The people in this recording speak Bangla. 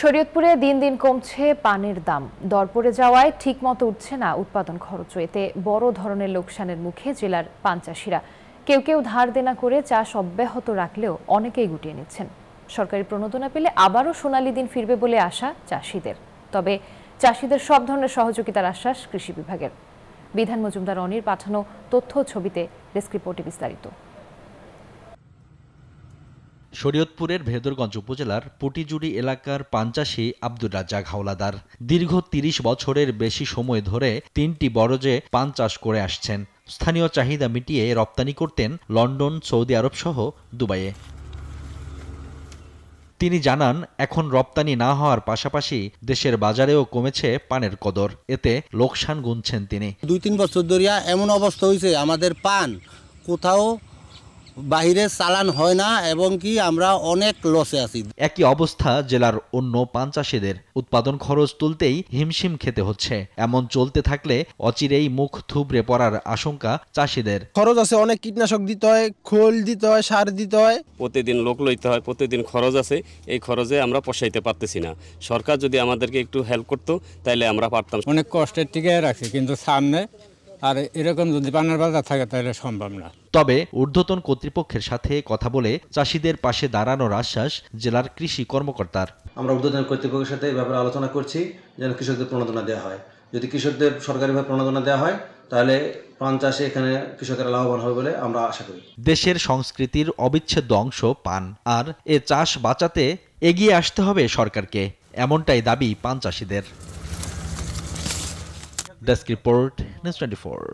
শরীয়তপুরে দিন দিন কমছে পানের দাম। দর পড়ে যাওয়ায় ঠিকমতো উঠছে না উৎপাদন খরচ। এতে বড় ধরনের লোকসানের মুখে জেলার পান চাষিরা। কেউ কেউ ধার দেনা করে চাষ অব্যাহত রাখলেও অনেকেই গুটিয়ে নিচ্ছেন। সরকারি প্রণোদনা পেলে আবারও সোনালী দিন ফিরবে বলে আশা চাষিদের। তবে চাষিদের সব ধরনের সহযোগিতার আশ্বাস কৃষি বিভাগের। বিধান মজুমদার অনির পাঠানো তথ্য ছবিতে ডেস্ক রিপোর্টে বিস্তারিত। শরীয়তপুরের ভেদরগঞ্জ উপজেলার পুটিজুড়ি এলাকার পান চাষী আব্দুর রাজ্জাক হাওলাদার দীর্ঘ ৩০ বছরের বেশি সময় ধরে ৩টি বরজে পান চাষ করে আসছেন। স্থানীয় চাহিদা মিটিয়ে রপ্তানি করতেন লন্ডন, সৌদি আরব সহ দুবাইয়ে। তিনি জানান, এখন রপ্তানি না হওয়ার পাশাপাশি দেশের বাজারেও কমেছে পানের কদর। এতে লোকসান গুনছেন তিনি। ২-৩ বছর ধরিয়া এমন অবস্থা হয়েছে, আমাদের পান কোথাও বাহিরে চালান হয় না এবং কি আমরা অনেক লসে আছি। একই অবস্থা জেলার অন্য পান চাষিদের। উৎপাদন খরচ তুলতেই হিমশিম খেতে হচ্ছে। এমন চলতে থাকলে অচিরেই মুখ থুবড়ে পড়ার আশঙ্কা চাষিদের। খরচ আছে, অনেক কীটনাশক দিতে হয়, খোল দিতে হয়, সার দিতে হয়, প্রতিদিন লোক লইতে হয়, প্রতিদিন খরচ আছে। এই খরচে আমরা পোষাইতে পারতেছি না। সরকার যদি আমাদেরকে একটু হেল্প করতো তাহলে আমরা পারতাম। অনেক কষ্টের টিকে রাখছি, কিন্তু সামনে আর এরকম যদি পানের বাজার থাকে তাহলে সম্ভব না। তবে ঊর্ধ্বতন কর্তৃপক্ষের সাথে কথা বলে চাষিদের পাশে দাঁড়ানোর আশ্বাস জেলার কৃষি কর্মকর্তার। আমরা ঊর্ধ্বতন কর্তৃপক্ষের সাথে এই ব্যাপারে আলোচনা করছি যেন কৃষকদের প্রণোদনা দেওয়া হয়। যদি কৃষকদের সরকারিভাবে প্রণোদনা দেওয়া হয় তাহলে পান চাষে এখানে কৃষকেরা লাভবান হবে বলে আমরা আশা করি। দেশের সংস্কৃতির অবিচ্ছেদ্য অংশ পান, আর এ চাষ বাঁচাতে এগিয়ে আসতে হবে সরকারকে, এমনটাই দাবি পান চাষিদের। Desk report, news 24।